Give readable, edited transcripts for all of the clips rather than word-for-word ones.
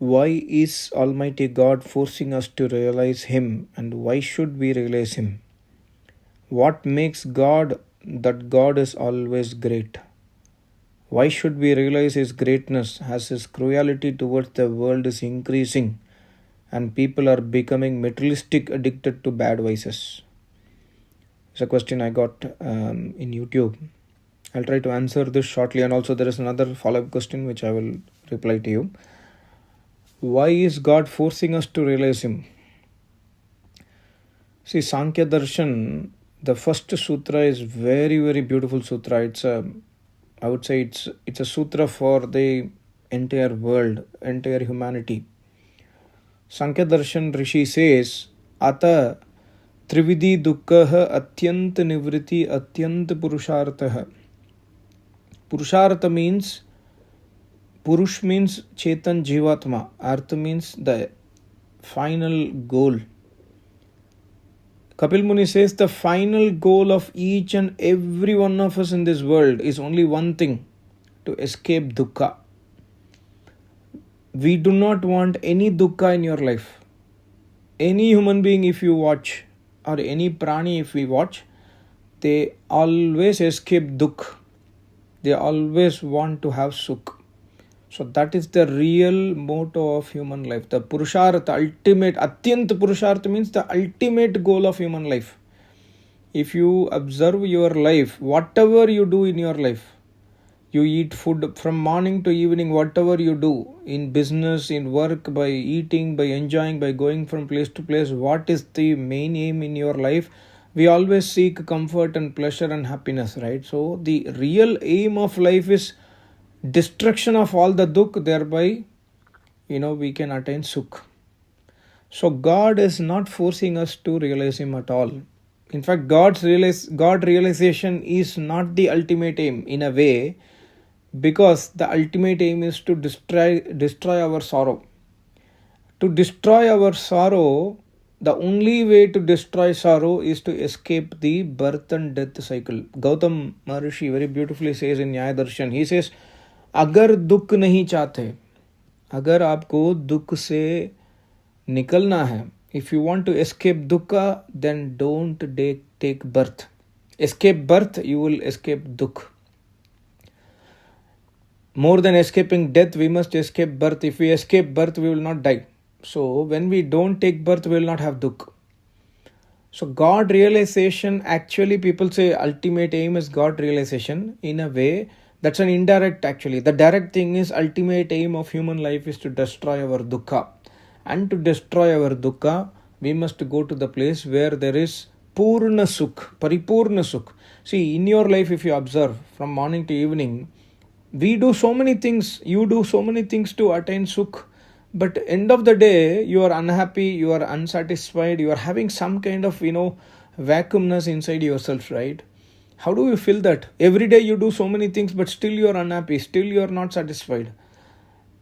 Why is Almighty God forcing us to realize Him, and why should we realize Him? What makes God that God is always great? Why should we realize His greatness as His cruelty towards the world is increasing and people are becoming materialistic, addicted to bad vices? It's a question I got in YouTube. I'll try to answer this shortly, and also there is another follow up question which I will reply to you. Why is God forcing us to realize Him? See, Sankhya Darshan, the first sutra is very beautiful sutra. I would say it's a sutra for the entire world, entire humanity. Sankhya Darshan Rishi says, Ata Trividi Dukkaha Atyant Nivriti Atyant Purushartha. Purushartha means Purush means Chetan Jivatma. Artha means the final goal. Kapil Muni says the final goal of each and every one of us in this world is only one thing: to escape dukkha. We do not want any dukkha in your life. Any human being, if you watch, or any prani, if we watch, they always escape dukkha. They always want to have sukh. So that is the real motto of human life. The Purushartha, ultimate, Atyant Purushartha means the ultimate goal of human life. If you observe your life, whatever you do in your life, you eat food from morning to evening, whatever you do in business, in work, by eating, by enjoying, by going from place to place, what is the main aim in your life? We always seek comfort and pleasure and happiness, right? So the real aim of life is destruction of all the dukh, thereby we can attain sukh. So God is not forcing us to realize Him at all. In fact, God realization is not the ultimate aim in a way, because the ultimate aim is to destroy our sorrow. To destroy our sorrow, the only way to destroy sorrow is to escape the birth and death cycle. Gautam Maharishi very beautifully says in Nyaya Darshan, he says, अगर दुख नहीं चाहते, अगर आपको दुख से निकलना है, if you want to escape dukkha, then don't take birth. Escape birth, you will escape dukkha. More than escaping death, we must escape birth. If we escape birth, we will not die. So when we don't take birth, we will not have dukkha. So God realization, actually people say ultimate aim is God realization. In a way, that's an indirect actually. The direct thing is ultimate aim of human life is to destroy our dukkha. And to destroy our dukkha, we must go to the place where there is purna sukh, paripurna sukh. See, in your life, if you observe from morning to evening, we do so many things, you do so many things to attain sukh. But end of the day, you are unhappy, you are unsatisfied, you are having some kind of, vacuumness inside yourself, right? How do you feel that? Every day you do so many things, but still you are unhappy, still you are not satisfied.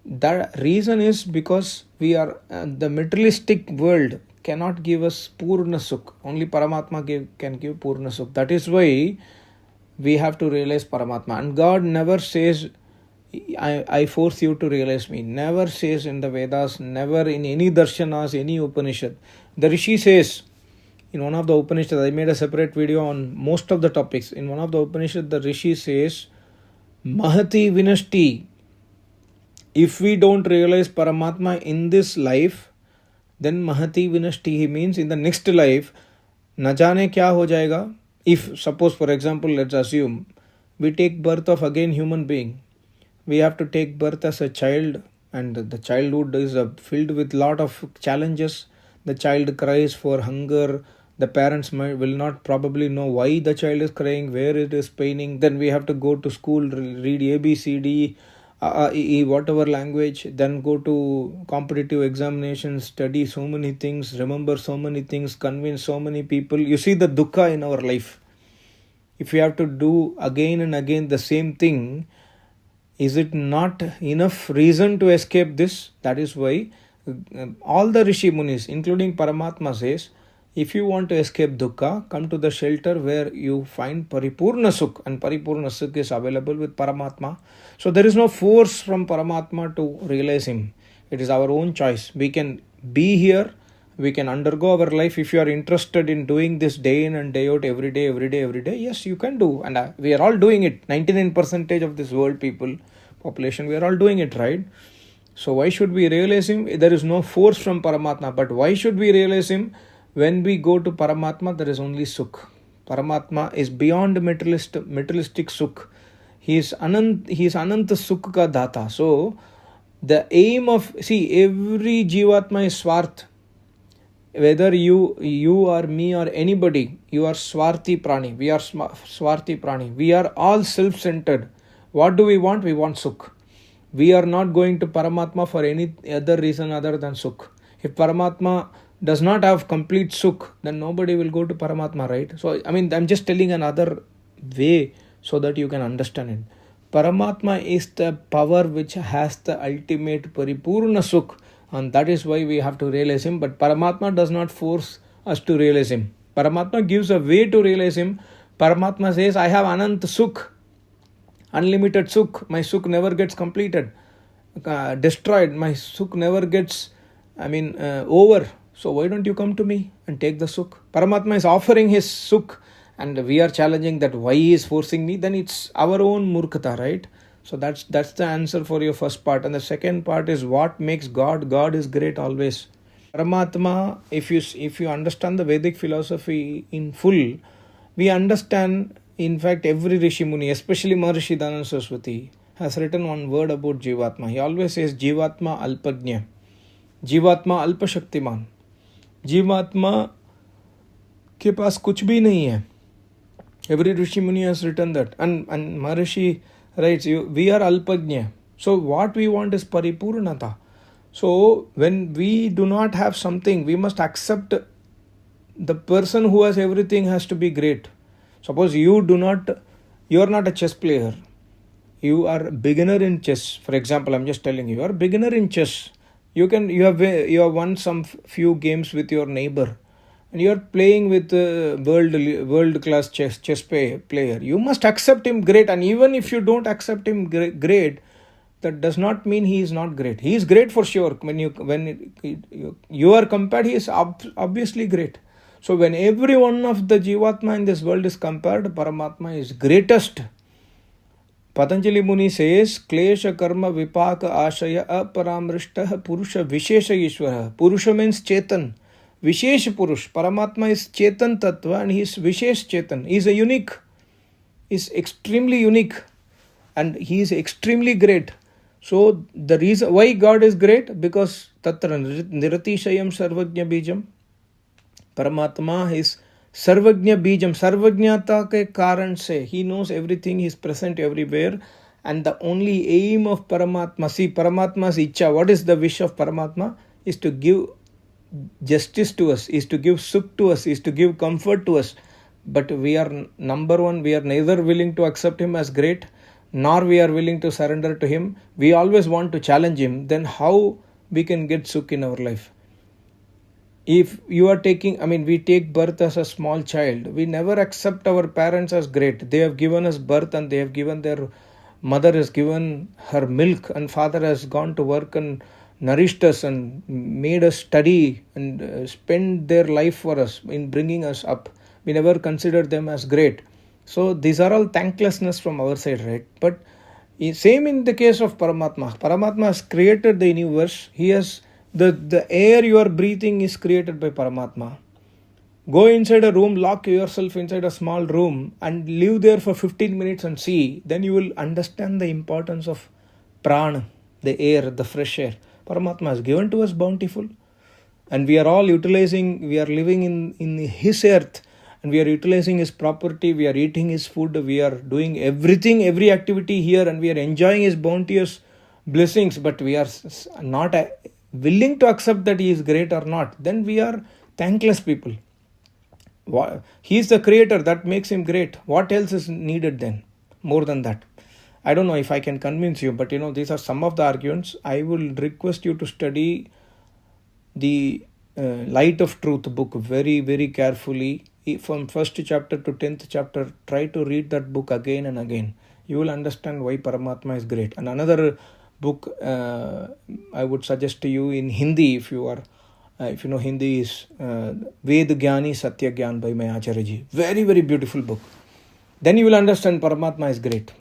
The reason is because we are the materialistic world cannot give us purna sukh. Only Paramatma can give purna sukh. That is why we have to realize Paramatma. And God never says, I force you to realize me. Never says in the Vedas, never in any darshanas, any Upanishad. The Rishi says, in one of the Upanishads, I made a separate video on most of the topics. In one of the Upanishads, the Rishi says, Mahati Vinashti. If we don't realize Paramatma in this life, then Mahati Vinashti, he means in the next life, na jane kya ho jayega. If, suppose for example, let's assume, we take birth of again human being. We have to take birth as a child, and the childhood is filled with lot of challenges. The child cries for hunger. The parents will not probably know why the child is crying, where it is paining. Then we have to go to school, read ABCD, whatever language, then go to competitive examinations, study so many things, remember so many things, convince so many people. You see the dukkha in our life. If we have to do again and again the same thing, is it not enough reason to escape this? That is why all the Rishi Munis, including Paramatma, says, if you want to escape dukkha, come to the shelter where you find Paripurna Sukh, and Paripurna Sukh is available with Paramatma. So there is no force from Paramatma to realize Him. It is our own choice. We can be here, we can undergo our life. If you are interested in doing this day in and day out, every day, every day, every day, yes, you can do. And we are all doing it. 99% of this world people, population, we are all doing it, right? So why should we realize him? There is no force from Paramatma. But why should we realize him? When we go to Paramatma, there is only Sukh. Paramatma is beyond materialistic Sukh. He is Ananta Sukh ka Data. So the aim of, see, every Jivatma is Swarth. Whether you or me or anybody, you are Swarthi Prani. We are Swarthi Prani. We are all self-centered. What do we want? We want Sukh. We are not going to Paramatma for any other reason other than Sukh. If Paramatma does not have complete Sukh, then nobody will go to Paramatma, right? So, I mean, I'm just telling another way so that you can understand it. Paramatma is the power which has the ultimate Paripurna Sukh, and that is why we have to realize him. But Paramatma does not force us to realize him. Paramatma gives a way to realize him. Paramatma says, I have Anant Sukh, unlimited Sukh. My Sukh never gets completed, destroyed. My Sukh never gets, over. So why don't you come to me and take the Sukh? Paramatma is offering his Sukh, and we are challenging that why he is forcing me. Then it's our own murkhata, right? So that's the answer for your first part. And the second part is what makes God. God is great always. Paramatma, if you understand the Vedic philosophy in full, we understand, in fact, every Rishi Muni, especially Maharishi Dayananda Saraswati, has written one word about Jivatma. He always says Jivatma Alpajna, Jivatma Alpashaktiman. Jivatma के पास कुछ भी नहीं है. Every Rishi Muni has written that. And Maharishi writes, we are Alpajna. So what we want is Paripurnata. So when we do not have something, we must accept the person who has everything has to be great. Suppose you are not a chess player. You are a beginner in chess. For example, I'm just telling you are a beginner in chess. You have won some few games with your neighbor, and you are playing with world class chess player. You must accept him great, and even if you don't accept him great, that does not mean he is not great. He is great for sure. When you are compared, he is obviously great. So when every one of the Jivatma in this world is compared, Paramatma is greatest. Patanjali Muni says, Klesha Karma Vipaka Ashaya Aparamrishtah Purusha Vishesha Ishwara. Purusha means Chetan. Vishesh Purush. Paramatma is Chetan Tattva and he is Vishesh Chetan. He is a unique. He is extremely unique. And he is extremely great. So the reason why God is great, because Tatra Niratishayam Sarvajna Bijam. Paramatma is Sarvajna Bijam. Sarvajnata ke karan se. He knows everything. He is present everywhere. And the only aim of Paramatma, see, Paramatma's Icha, what is the wish of Paramatma? Is to give justice to us, is to give sukh to us, is to give comfort to us. But we are, number one, we are neither willing to accept him as great, nor we are willing to surrender to him. We always want to challenge him. Then how we can get sukh in our life? If you are we take birth as a small child. We never accept our parents as great. They have given us birth and they have given their mother has given her milk and father has gone to work and nourished us and made us study and spend their life for us in bringing us up. We never consider them as great. So these are all thanklessness from our side, right? But same in the case of Paramatma. Paramatma has created the universe. He has the air you are breathing is created by Paramatma. Go inside a room, lock yourself inside a small room and live there for 15 minutes and see. Then you will understand the importance of prana, the air, the fresh air. Paramatma has given to us bountiful. And we are all we are living in his earth. And we are utilizing his property. We are eating his food. We are doing everything, every activity here. And we are enjoying his bounteous blessings. But we are not willing to accept that he is great or not. Then we are thankless people. He is the creator, that makes him great. What else is needed then? More than that. I don't know if I can convince you, but these are some of the arguments. I will request you to study the Light of Truth book very, very carefully. From first chapter to 10th chapter, try to read that book again and again. You will understand why Paramatma is great. And another book I would suggest to you in Hindi, if you are if you know Hindi, is Ved Gyani Satya Gyan by my Acharya Ji. Very, very beautiful book. Then you will understand Paramatma is great.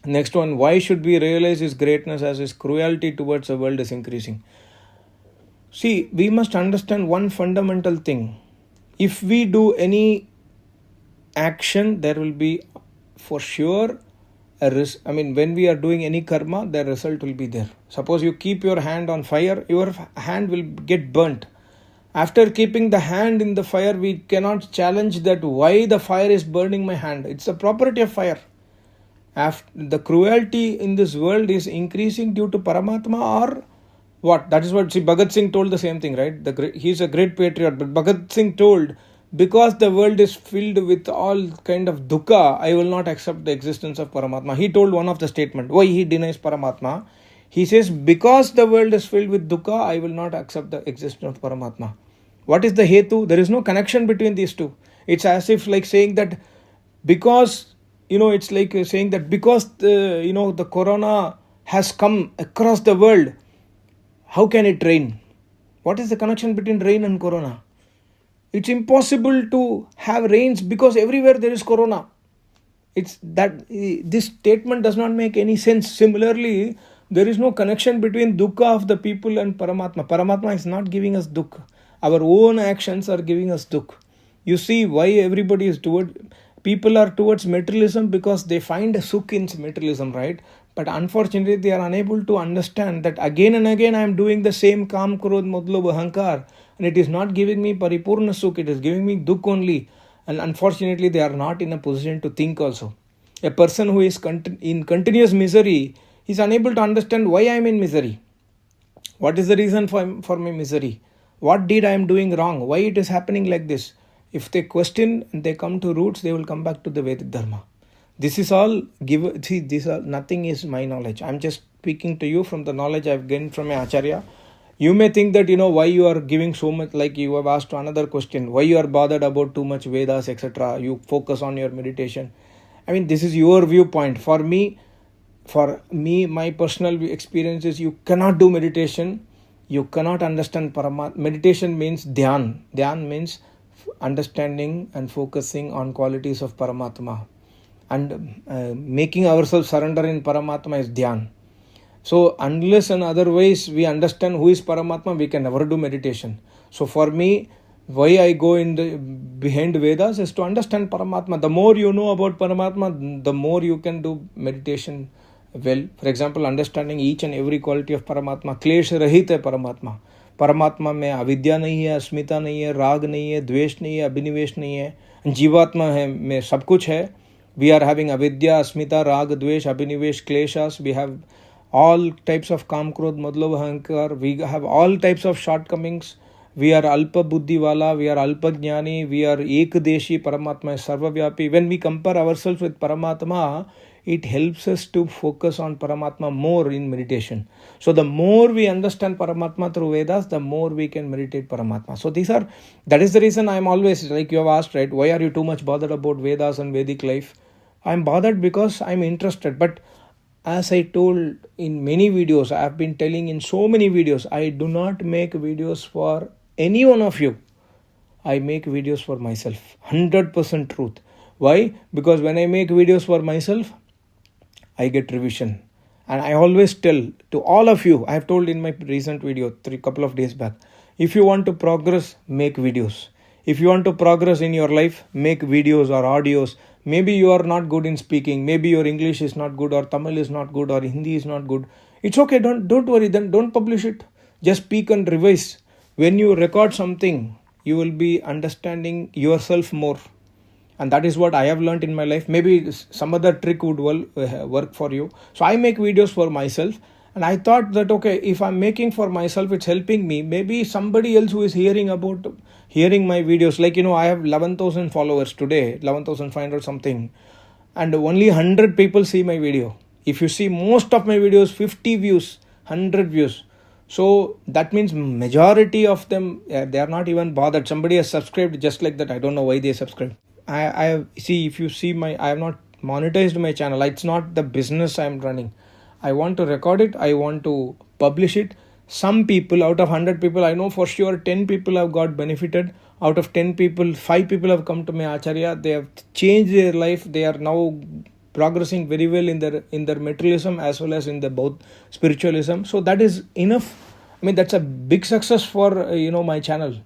Next one, why should we realize his greatness as his cruelty towards the world is increasing? See, we must understand one fundamental thing. If we do any action, there will be for sure when we are doing any karma, the result will be there. Suppose you keep your hand on fire, your hand will get burnt. After keeping the hand in the fire, we cannot challenge that why the fire is burning my hand. It's the property of fire. The cruelty in this world is increasing due to Paramatma or what? That is what Bhagat Singh told the same thing, right? He's a great patriot, but Bhagat Singh told, because the world is filled with all kind of dukkha, I will not accept the existence of Paramatma. He told one of the statement. Why he denies Paramatma? He says, because the world is filled with dukkha, I will not accept the existence of Paramatma. What is the hetu? There is no connection between these two. It's as if like saying that because, it's like saying that because the corona has come across the world, how can it rain? What is the connection between rain and corona? It's impossible to have rains because everywhere there is corona. It's that this statement does not make any sense. Similarly, there is no connection between dukkha of the people and Paramatma. Paramatma is not giving us dukkha. Our own actions are giving us dukkha. You see why everybody is people are towards materialism because they find a sukh in materialism, right? But unfortunately, they are unable to understand that again and again I am doing the same kam, krodh, modh, ahankar, and it is not giving me paripurna sukh, it is giving me dukh only. And unfortunately, they are not in a position to think also. A person who is in continuous misery is unable to understand why I am in misery. What is the reason for my misery? What did I am doing wrong? Why it is happening like this? If they question and they come to roots, they will come back to the Vedic Dharma. This is all nothing is my knowledge. I'm just speaking to you from the knowledge I've gained from my Acharya. You may think that, why you are giving so much, like you have asked another question, why you are bothered about too much Vedas, etc. You focus on your meditation. This is your viewpoint. For me, my personal experience is you cannot do meditation. You cannot understand Paramatma. Meditation means dhyan. Dhyan means understanding and focusing on qualities of Paramatma. And making ourselves surrender in Paramatma is dhyan. So unless and otherwise we understand who is Paramatma, we can never do meditation. So for me, why I go behind Vedas is to understand Paramatma. The more you know about Paramatma, the more you can do meditation well. For example, understanding each and every quality of Paramatma. Klesh rahit hai Paramatma. परमात्मा में अविद्या नहीं है, अस्मिता नहीं है, राग नहीं है, द्वेष नहीं है, अभिनिवेश नहीं है. जीवात्मा है में सब कुछ है. We are having avidya, asmita, rag, dvesh, abhinivesh, kleshas. We have all types of kam, krodh, modh, lobh, ahankar. We have all types of shortcomings. We are alpa buddhi wala, we are alpa jnani, we are ekdeshi. Paramatma is sarvavyapi. When we compare ourselves with Paramatma, it helps us to focus on Paramatma more in meditation. So the more we understand Paramatma through Vedas, the more we can meditate Paramatma. So that is the reason I am always, like you have asked, right, why are you too much bothered about Vedas and Vedic life? I am bothered because I am interested. But as I told in many videos, I have been telling in so many videos, I do not make videos for any one of you. I make videos for myself. 100% truth. Why? Because when I make videos for myself, I get revision. And I always tell to all of you, I have told in my recent video, couple of days back, if you want to progress, make videos. If you want to progress in your life, make videos or audios. Maybe you are not good in speaking. Maybe your English is not good, or Tamil is not good, or Hindi is not good. It's okay. Don't worry. Then don't publish it. Just speak and revise. When you record something, you will be understanding yourself more. And that is what I have learned in my life. Maybe some other trick would work for you. So I make videos for myself. And I thought that, okay, if I'm making for myself, it's helping me. Maybe somebody else who is hearing my videos. Like, I have 11,000 followers today, 11,500 something. And only 100 people see my video. If you see most of my videos, 50 views, 100 views. So that means majority of them, they are not even bothered. Somebody has subscribed just like that. I don't know why they subscribed. I see, if you see I have not monetized my channel. It's not the business I'm running. I want to record it, I want to publish it. Some people, out of 100 people, I know for sure 10 people have got benefited. Out of 10 people, 5 people have come to my Acharya. They have changed their life. They are now progressing very well in their materialism as well as in the both spiritualism. So that is enough. I mean, that's a big success for my channel,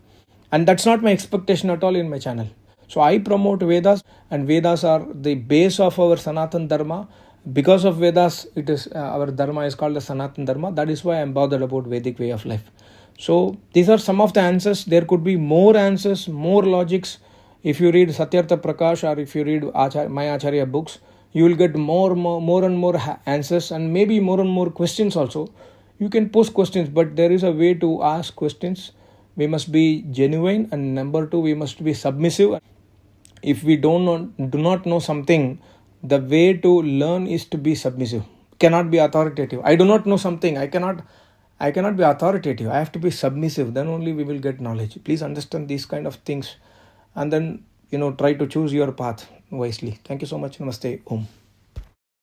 and that's not my expectation at all in my channel. So I promote Vedas, and Vedas are the base of our Sanatan Dharma. Because of Vedas, it is our Dharma is called the Sanatan Dharma. That is why I am bothered about Vedic way of life. So these are some of the answers. There could be more answers, more logics. If you read Satyartha Prakash or if you read my Acharya books, you will get more and more answers, and maybe more and more questions also. You can post questions, but there is a way to ask questions. We must be genuine, and number two, we must be submissive. If we do not know something, the way to learn is to be submissive. Cannot be authoritative. I do not know something. I cannot be authoritative. I have to be submissive. Then only we will get knowledge. Please understand these kind of things, and then try to choose your path wisely. Thank you so much. Namaste. Om.